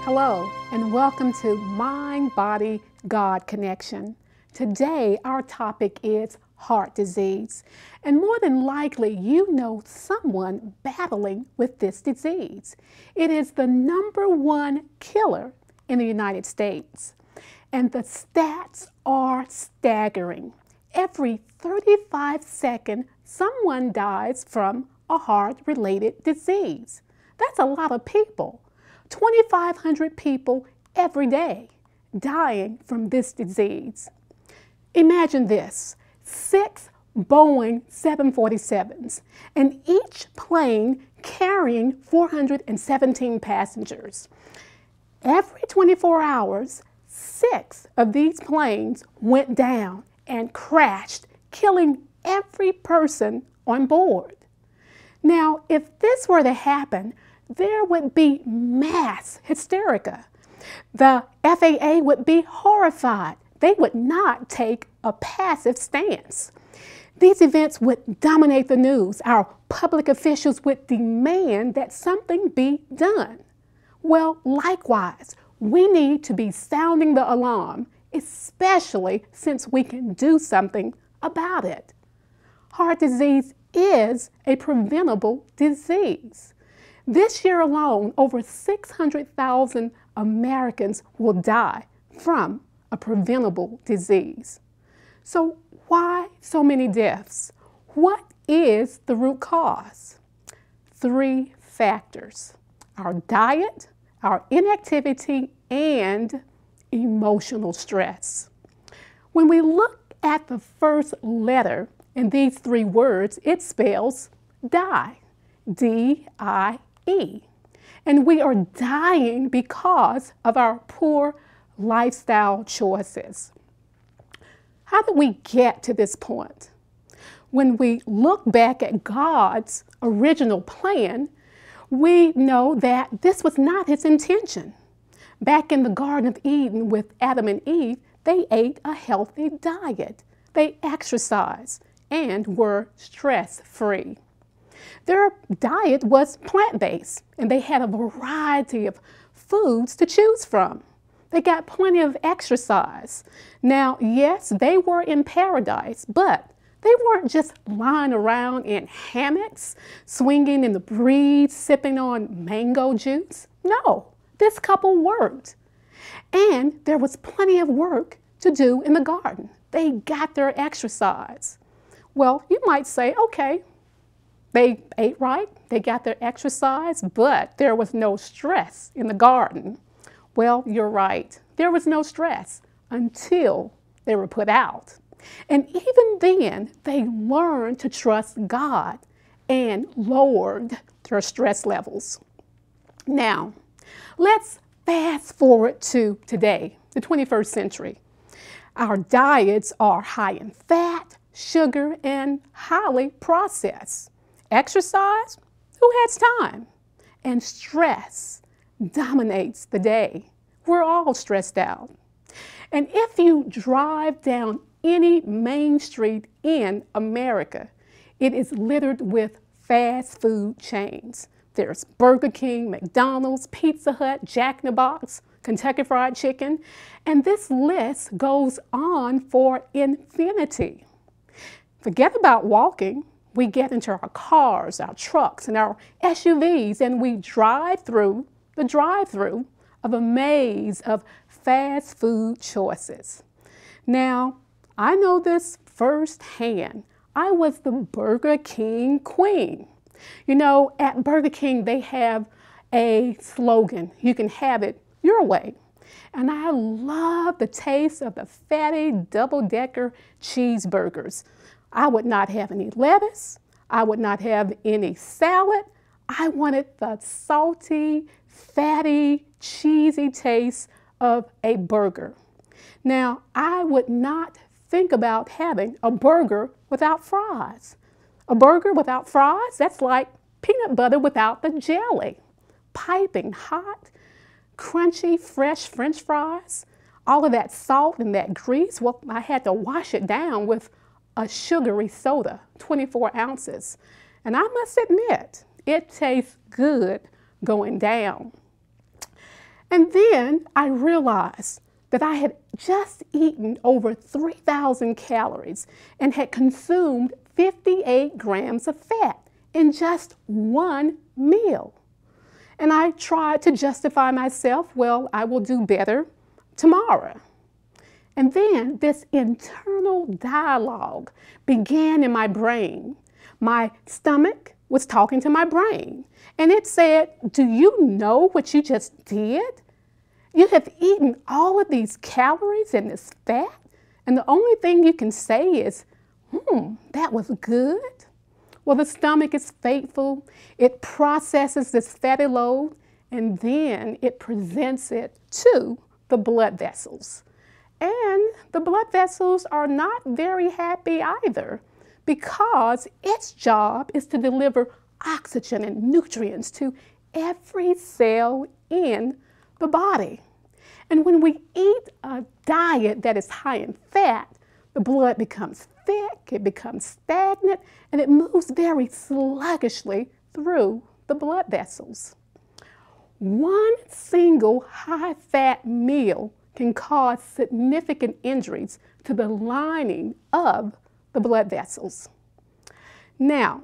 Hello, and welcome to Mind, Body, God Connection. Today, our topic is heart disease. And more than likely, you know someone battling with this disease. It is the #1 killer in the United States. And the stats are staggering. Every 35 seconds, someone dies from a heart-related disease. That's a lot of people. 2,500 people every day dying from this disease. Imagine this, 6 Boeing 747s, and each plane carrying 417 passengers. Every 24 hours, 6 of these planes went down and crashed, killing every person on board. Now, if this were to happen, there would be mass hysteria. The FAA would be horrified. They would not take a passive stance. These events would dominate the news. Our public officials would demand that something be done. Well, likewise, we need to be sounding the alarm, especially since we can do something about it. Heart disease is a preventable disease. This year alone, over 600,000 Americans will die from a preventable disease. So why so many deaths? What is the root cause? 3 factors: our diet, our inactivity, and emotional stress. When we look at the first letter in these 3 words, it spells die, D-I-E. And we are dying because of our poor lifestyle choices. How did we get to this point? When we look back at God's original plan, we know that this was not his intention. Back in the Garden of Eden with Adam and Eve, they ate a healthy diet. They exercised and were stress-free. Their diet was plant-based, and they had a variety of foods to choose from. They got plenty of exercise. Now, yes, they were in paradise, but they weren't just lying around in hammocks, swinging in the breeze, sipping on mango juice. No, this couple worked. And there was plenty of work to do in the garden. They got their exercise. Well, you might say, okay, they ate right, they got their exercise, but there was no stress in the garden. Well, you're right. There was no stress until they were put out. And even then, they learned to trust God and lowered their stress levels. Now, let's fast forward to today, the 21st century. Our diets are high in fat, sugar, and highly processed. Exercise? Who has time? And stress dominates the day. We're all stressed out. And if you drive down any main street in America, it is littered with fast food chains. There's Burger King, McDonald's, Pizza Hut, Jack in the Box, Kentucky Fried Chicken, and this list goes on for infinity. Forget about walking. We get into our cars, our trucks, and our SUVs, and we drive through the drive-through of a maze of fast food choices. Now, I know this firsthand. I was the Burger King queen. You know, at Burger King, they have a slogan, you can have it your way. And I love the taste of the fatty double-decker cheeseburgers. I would not have any lettuce. I would not have any salad. I wanted the salty, fatty, cheesy taste of a burger. Now, I would not think about having a burger without fries. A burger without fries, that's like peanut butter without the jelly. Piping hot, crunchy, fresh French fries. All of that salt and that grease, well, I had to wash it down with a sugary soda, 24 ounces. And I must admit, it tastes good going down. And then I realized that I had just eaten over 3,000 calories and had consumed 58 grams of fat in just one meal. And I tried to justify myself, well, I will do better tomorrow. And then this internal dialogue began in my brain. My stomach was talking to my brain, and it said, do you know what you just did? You have eaten all of these calories and this fat, and the only thing you can say is, that was good. Well, the stomach is faithful. It processes this fatty load, and then it presents it to the blood vessels. And the blood vessels are not very happy either, because its job is to deliver oxygen and nutrients to every cell in the body. And when we eat a diet that is high in fat, the blood becomes thick, it becomes stagnant, and it moves very sluggishly through the blood vessels. One single high-fat meal can cause significant injuries to the lining of the blood vessels. Now,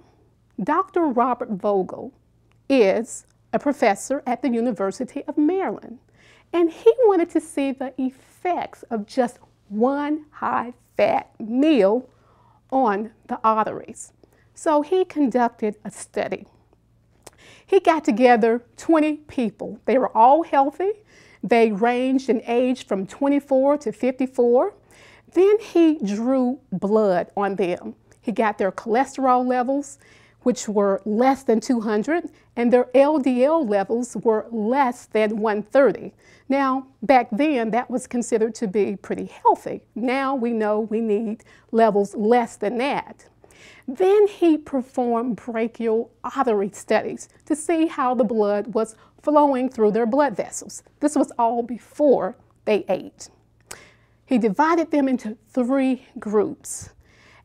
Dr. Robert Vogel is a professor at the University of Maryland, and he wanted to see the effects of just one high-fat meal on the arteries. So he conducted a study. He got together 20 people. They were all healthy. They ranged in age from 24 to 54. Then he drew blood on them. He got their cholesterol levels, which were less than 200, and their LDL levels were less than 130. Now, back then, that was considered to be pretty healthy. Now we know we need levels less than that. Then he performed brachial artery studies to see how the blood was flowing through their blood vessels. This was all before they ate. He divided them into 3 groups.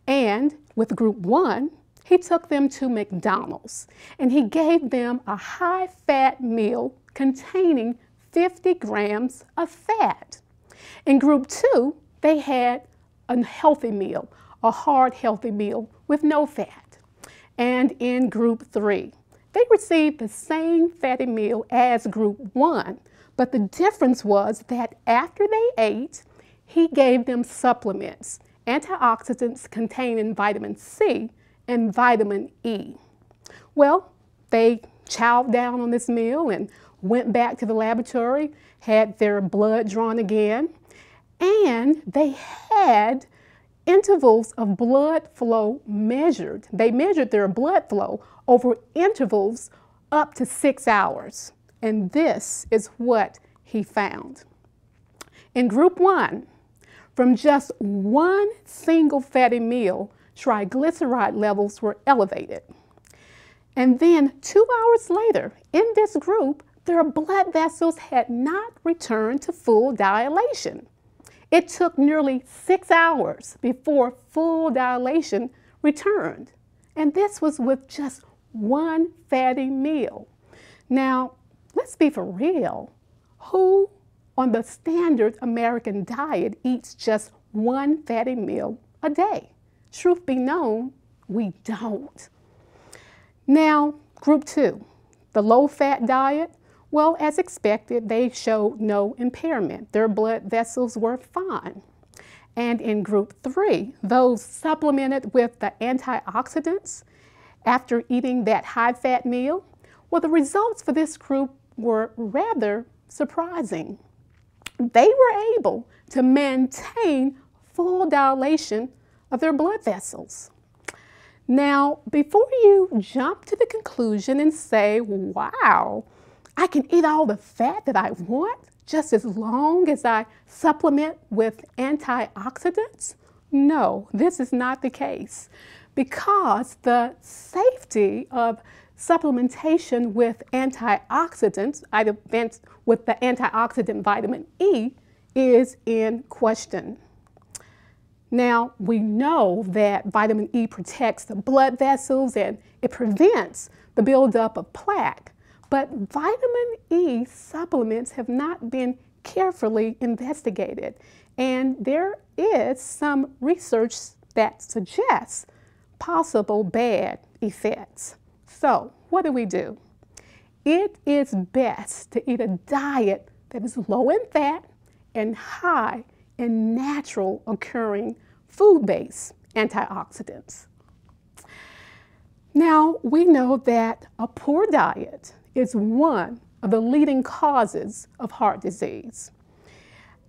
And with group 1, he took them to McDonald's and he gave them a high-fat meal containing 50 grams of fat. In group 2, they had a healthy meal, a hard healthy meal with no fat. And in group 3, they received the same fatty meal as group 1, but the difference was that after they ate, he gave them supplements, antioxidants containing vitamin C and vitamin E. Well, they chowed down on this meal and went back to the laboratory, had their blood drawn again, and they had intervals of blood flow measured. They measured their blood flow over intervals up to 6 hours. And this is what he found. In group 1, from just one single fatty meal, triglyceride levels were elevated. And then 2 hours later, in this group, their blood vessels had not returned to full dilation. It took nearly 6 hours before full dilation returned. And this was with just one fatty meal. Now, let's be for real. Who on the standard American diet eats just one fatty meal a day? Truth be known, we don't. Now, group 2, the low-fat diet. Well, as expected, they showed no impairment. Their blood vessels were fine. And in group 3, those supplemented with the antioxidants after eating that high-fat meal, well, the results for this group were rather surprising. They were able to maintain full dilation of their blood vessels. Now, before you jump to the conclusion and say, wow, I can eat all the fat that I want just as long as I supplement with antioxidants? No, this is not the case, because the safety of supplementation with antioxidants, with the antioxidant vitamin E, is in question. Now, we know that vitamin E protects the blood vessels and it prevents the buildup of plaque. But vitamin E supplements have not been carefully investigated, and there is some research that suggests possible bad effects. So, what do? It is best to eat a diet that is low in fat and high in natural occurring food-based antioxidants. Now, we know that a poor diet is one of the leading causes of heart disease.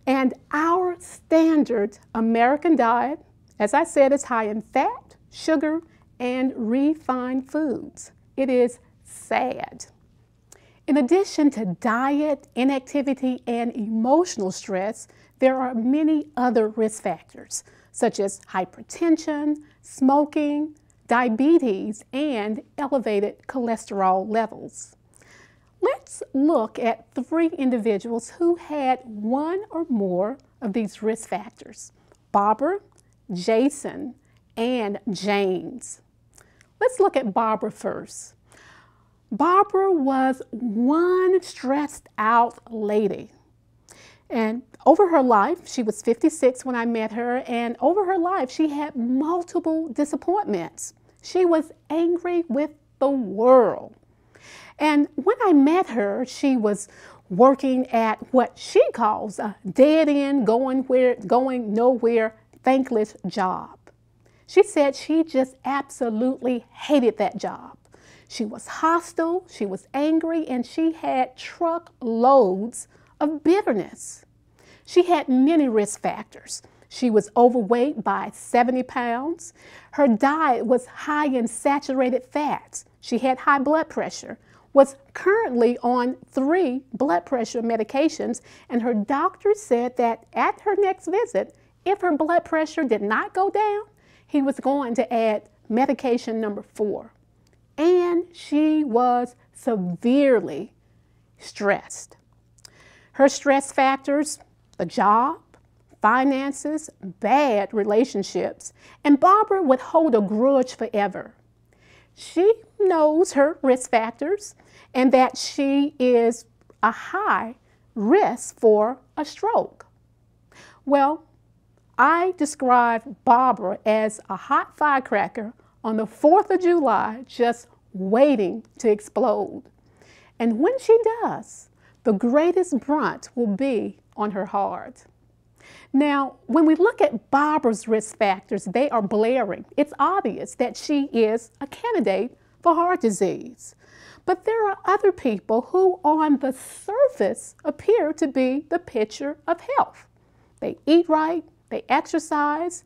And our standard American diet, as I said, is high in fat, sugar, and refined foods. It is sad. In addition to diet, inactivity, and emotional stress, there are many other risk factors, such as hypertension, smoking, diabetes, and elevated cholesterol levels. Let's look at 3 individuals who had one or more of these risk factors: Barbara, Jason, and James. Let's look at Barbara first. Barbara was one stressed out lady. And over her life, she was 56 when I met her, and over her life, she had multiple disappointments. She was angry with the world. And when I met her, she was working at what she calls a dead-end, going nowhere, thankless job. She said she just absolutely hated that job. She was hostile, she was angry, and she had truckloads of bitterness. She had many risk factors. She was overweight by 70 pounds. Her diet was high in saturated fats. She had high blood pressure, was currently on 3 blood pressure medications, and her doctor said that at her next visit, if her blood pressure did not go down, he was going to add medication number 4. And she was severely stressed. Her stress factors: the job, finances, bad relationships, and Barbara would hold a grudge forever. She knows her risk factors and that she is a high risk for a stroke. Well, I describe Barbara as a hot firecracker on the 4th of July, just waiting to explode. And when she does, the greatest brunt will be on her heart. Now, when we look at Barbara's risk factors, they are blaring. It's obvious that she is a candidate for heart disease. But there are other people who on the surface appear to be the picture of health. They eat right, they exercise,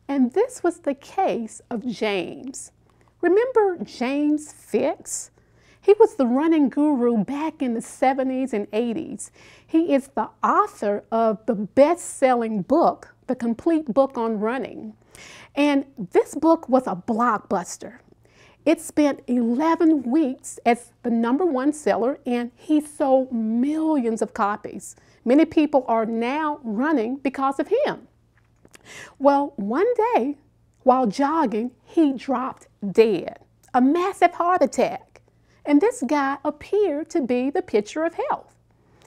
and this was the case of James. Remember James Fix? He was the running guru back in the 70s and 80s. He is the author of the best-selling book, The Complete Book on Running. And this book was a blockbuster. It spent 11 weeks as the #1 seller, and he sold millions of copies. Many people are now running because of him. Well, one day, while jogging, he dropped dead, a massive heart attack. And this guy appeared to be the picture of health.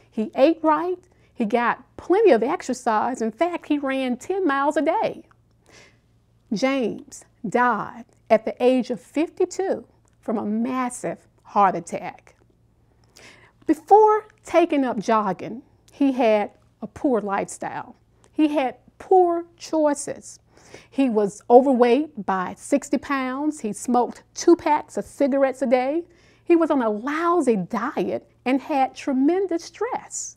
He ate right, he got plenty of exercise. In fact, he ran 10 miles a day. James died at the age of 52 from a massive heart attack. Before taking up jogging, he had a poor lifestyle. He had poor choices. He was overweight by 60 pounds. He smoked 2 packs of cigarettes a day. He was on a lousy diet and had tremendous stress.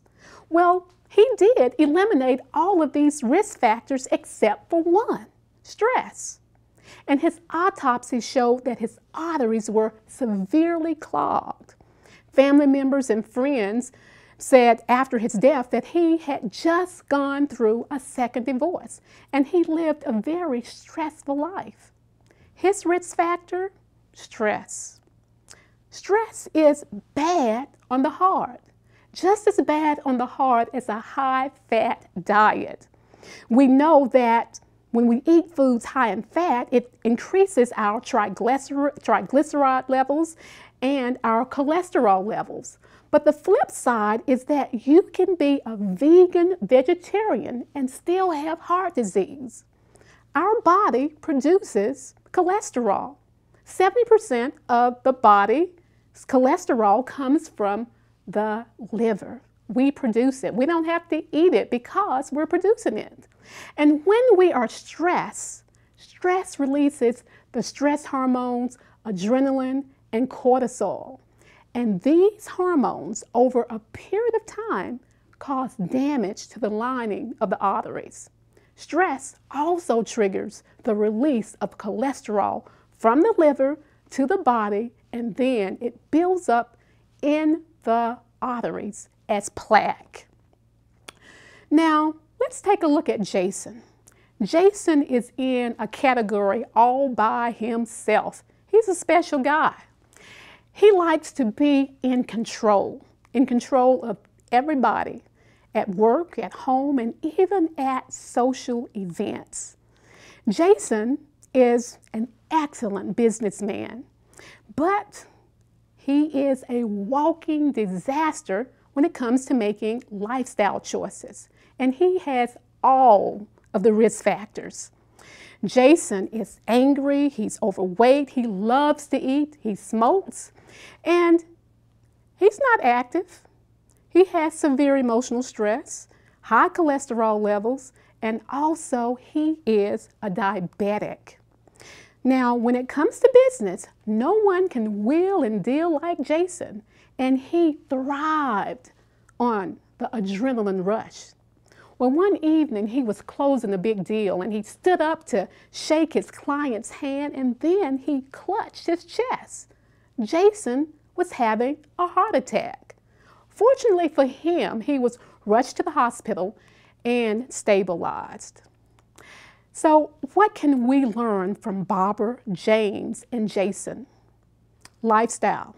Well, he did eliminate all of these risk factors except for one: stress. And his autopsy showed that his arteries were severely clogged. Family members and friends said after his death that he had just gone through a second divorce and he lived a very stressful life. His risk factor: stress. Stress is bad on the heart, just as bad on the heart as a high-fat diet. We know that When we eat foods high in fat, it increases our triglyceride levels and our cholesterol levels. But the flip side is that you can be a vegan vegetarian and still have heart disease. Our body produces cholesterol. 70% of the body's cholesterol comes from the liver. We produce it. We don't have to eat it because we're producing it. And when we are stressed, stress releases the stress hormones, adrenaline, and cortisol. And these hormones, over a period of time, cause damage to the lining of the arteries. Stress also triggers the release of cholesterol from the liver to the body, and then it builds up in the arteries as plaque. Now, let's take a look at Jason. Jason is in a category all by himself. He's a special guy. He likes to be in control of everybody, at work, at home, and even at social events. Jason is an excellent businessman, but he is a walking disaster when it comes to making lifestyle choices, and he has all of the risk factors. Jason is angry, he's overweight, he loves to eat, he smokes, and he's not active. He has severe emotional stress, high cholesterol levels, and also he is a diabetic. Now, when it comes to business, no one can wheel and deal like Jason, and he thrived on the adrenaline rush. Well, one evening he was closing a big deal and he stood up to shake his client's hand, and then he clutched his chest. Jason was having a heart attack. Fortunately for him, he was rushed to the hospital and stabilized. So what can we learn from Barbara, James, and Jason? Lifestyle.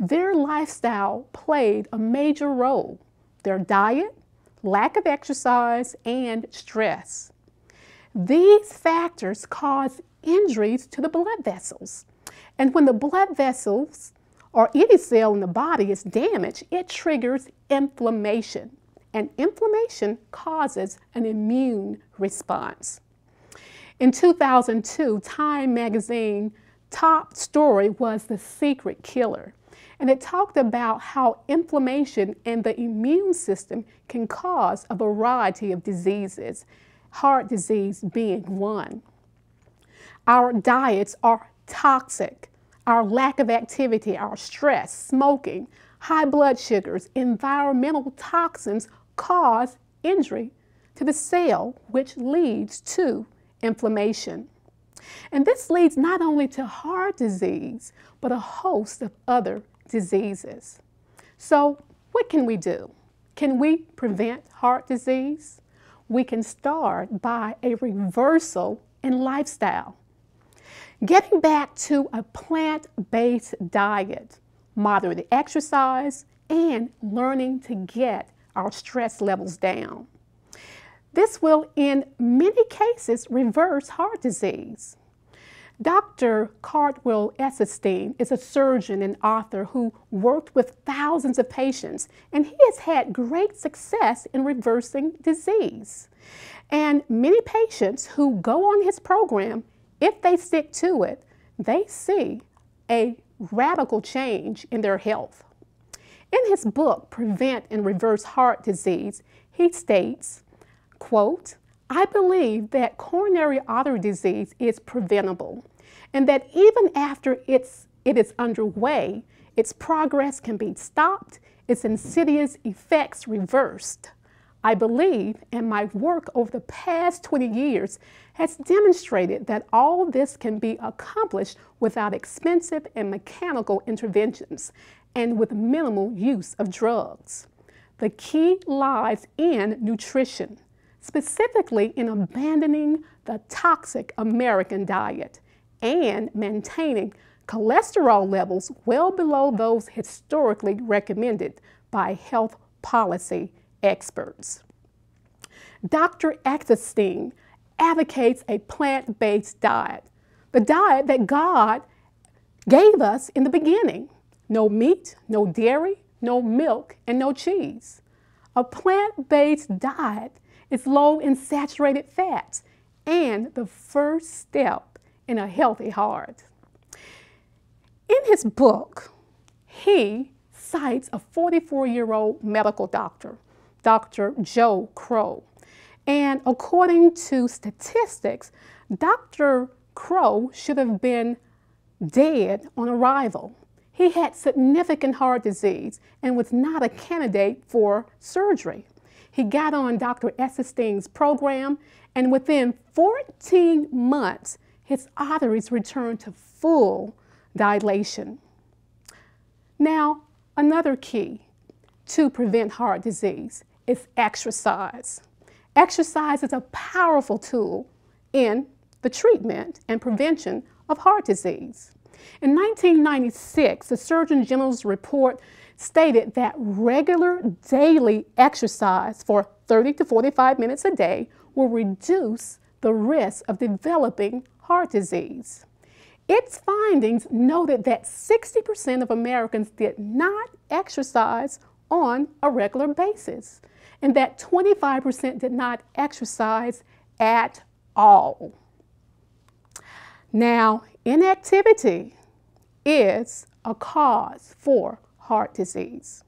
Their lifestyle played a major role. Their diet, lack of exercise, and stress. These factors cause injuries to the blood vessels. And when the blood vessels or any cell in the body is damaged, it triggers inflammation. And inflammation causes an immune response. In 2002, Time magazine top story was The Secret Killer. And it talked about how inflammation in the immune system can cause a variety of diseases, heart disease being one. Our diets are toxic. Our lack of activity, our stress, smoking, high blood sugars, environmental toxins cause injury to the cell, which leads to inflammation. And this leads not only to heart disease, but a host of other diseases. So what can we do? Can we prevent heart disease? We can start by a reversal in lifestyle. Getting back to a plant-based diet, moderate exercise, and learning to get our stress levels down. This will, in many cases, reverse heart disease. Dr. Cardwell Esselstyn is a surgeon and author who worked with thousands of patients, and he has had great success in reversing disease. And many patients who go on his program, if they stick to it, they see a radical change in their health. In his book, Prevent and Reverse Heart Disease, he states, quote, "I believe that coronary artery disease is preventable, and that even after it is underway, its progress can be stopped, its insidious effects reversed. I believe, and my work over the past 20 years has demonstrated that all this can be accomplished without expensive and mechanical interventions and with minimal use of drugs. The key lies in nutrition, specifically in abandoning the toxic American diet and maintaining cholesterol levels well below those historically recommended by health policy experts." Dr. Esselstyn advocates a plant-based diet, the diet that God gave us in the beginning. No meat, no dairy, no milk, and no cheese. A plant-based diet is low in saturated fats and the first step in a healthy heart. In his book, he cites a 44-year-old medical doctor, Dr. Joe Crow. And according to statistics, Dr. Crow should have been dead on arrival. He had significant heart disease and was not a candidate for surgery. He got on Dr. Esselstyn's program, and within 14 months, his arteries returned to full dilation. Now, another key to prevent heart disease is exercise. Exercise is a powerful tool in the treatment and prevention of heart disease. In 1996, the Surgeon General's report stated that regular daily exercise for 30 to 45 minutes a day will reduce the risk of developing heart disease. Its findings noted that 60% of Americans did not exercise on a regular basis, and that 25% did not exercise at all. Now, inactivity is a cause for heart disease.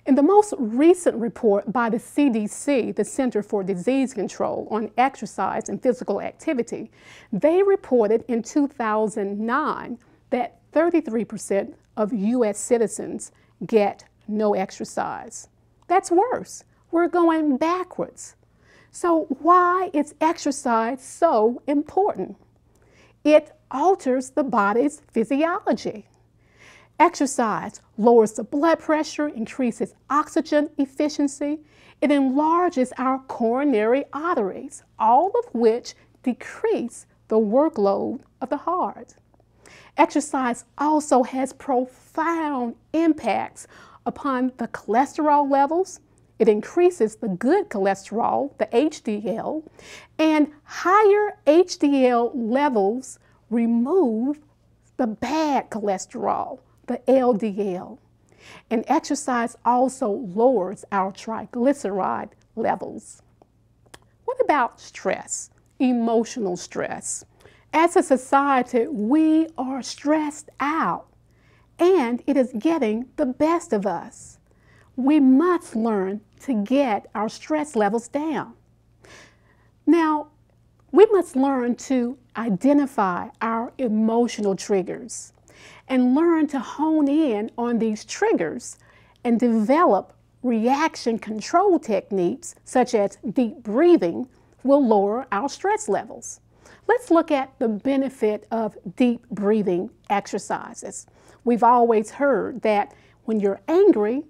In the most recent report by the CDC, the Center for Disease Control, on exercise and physical activity, they reported in 2009 that 33% of U.S. citizens get no exercise. That's worse. We're going backwards. So why is exercise so important? It alters the body's physiology. Exercise lowers the blood pressure, increases oxygen efficiency. It enlarges our coronary arteries, all of which decrease the workload of the heart. Exercise also has profound impacts upon the cholesterol levels. It increases the good cholesterol, the HDL, and higher HDL levels remove the bad cholesterol, the LDL. And exercise also lowers our triglyceride levels. What about stress, emotional stress? As a society, we are stressed out, and it is getting the best of us. We must learn to get our stress levels down. Now, we must learn to identify our emotional triggers and learn to hone in on these triggers and develop reaction control techniques such as deep breathing will lower our stress levels. Let's look at the benefit of deep breathing exercises. We've always heard that when you're angry,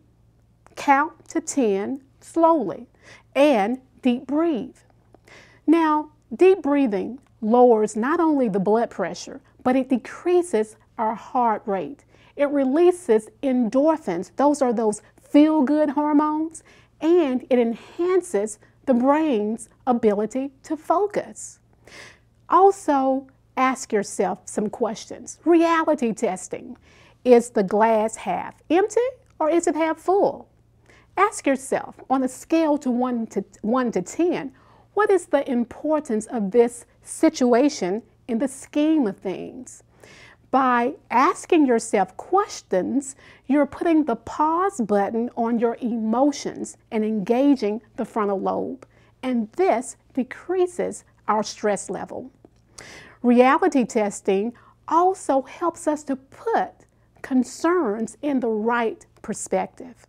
count to 10 slowly and deep breathe. Now, deep breathing lowers not only the blood pressure, but it decreases our heart rate. It releases endorphins. Those are those feel-good hormones, and it enhances the brain's ability to focus. Also, ask yourself some questions. Reality testing. Is the glass half empty or is it half full? Ask yourself, on a scale to 1 to 10, what is the importance of this situation in the scheme of things? By asking yourself questions, you're putting the pause button on your emotions and engaging the frontal lobe, and this decreases our stress level. Reality testing also helps us to put concerns in the right perspective.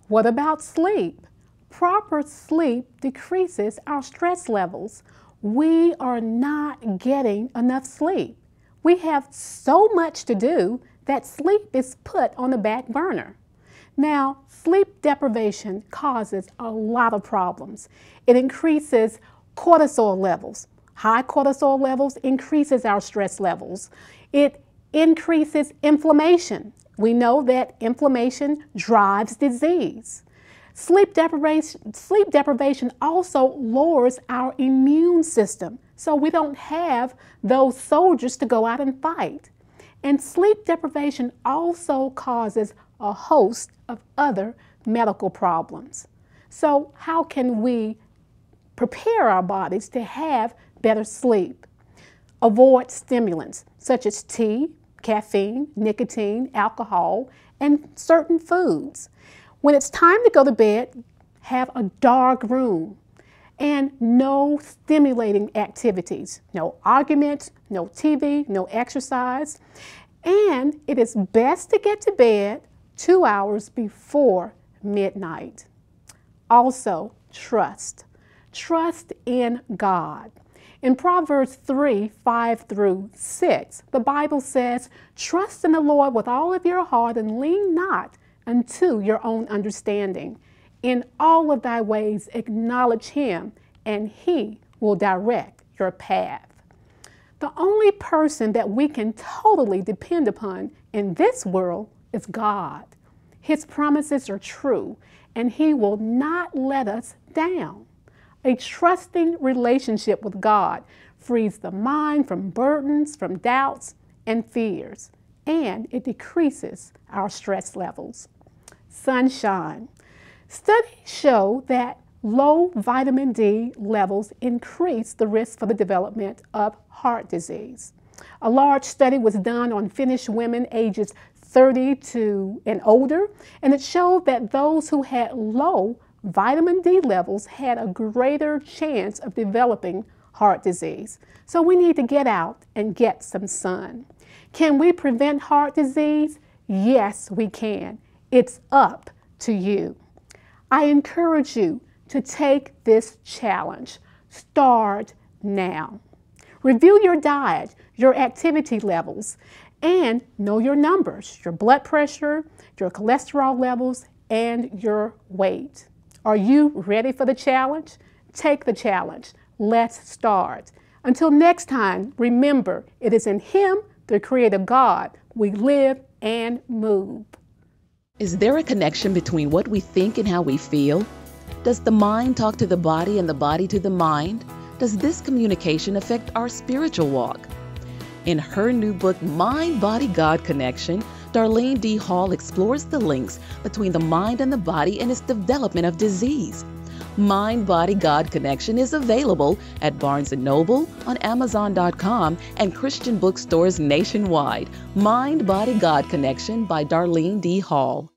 What about sleep? Proper sleep decreases our stress levels. We are not getting enough sleep. We have so much to do that sleep is put on the back burner. Now, sleep deprivation causes a lot of problems. It increases cortisol levels. High cortisol levels increases our stress levels. It increases inflammation. We know that inflammation drives disease. Sleep deprivation also lowers our immune system, so we don't have those soldiers to go out and fight. And sleep deprivation also causes a host of other medical problems. So how can we prepare our bodies to have better sleep? Avoid stimulants such as tea, caffeine, nicotine, alcohol, and certain foods. When it's time to go to bed, have a dark room and no stimulating activities, no arguments, no TV, no exercise. And it is best to get to bed 2 hours before midnight. Also, trust. Trust in God. In Proverbs 3:5-6, the Bible says, "Trust in the Lord with all of your heart and lean not unto your own understanding. In all of thy ways acknowledge him, and he will direct your path." The only person that we can totally depend upon in this world is God. His promises are true, and he will not let us down. A trusting relationship with God frees the mind from burdens, from doubts and fears, and it decreases our stress levels. Sunshine. Studies show that low vitamin D levels increase the risk for the development of heart disease. A large study was done on Finnish women ages 30 and older, and it showed that those who had low vitamin D levels had a greater chance of developing heart disease. So we need to get out and get some sun. Can we prevent heart disease? Yes, we can. It's up to you. I encourage you to take this challenge. Start now. Review your diet, your activity levels, and know your numbers, your blood pressure, your cholesterol levels, and your weight. Are you ready for the challenge? Take the challenge. Let's start. Until next time, remember, it is in Him, the Creator God, we live and move. Is there a connection between what we think and how we feel? Does the mind talk to the body and the body to the mind? Does this communication affect our spiritual walk? In her new book, Mind, Body, God Connection, Darlene D. Hall explores the links between the mind and the body and its development of disease. Mind, Body, God Connection is available at Barnes & Noble, on Amazon.com, and Christian bookstores nationwide. Mind, Body, God Connection by Darlene D. Hall.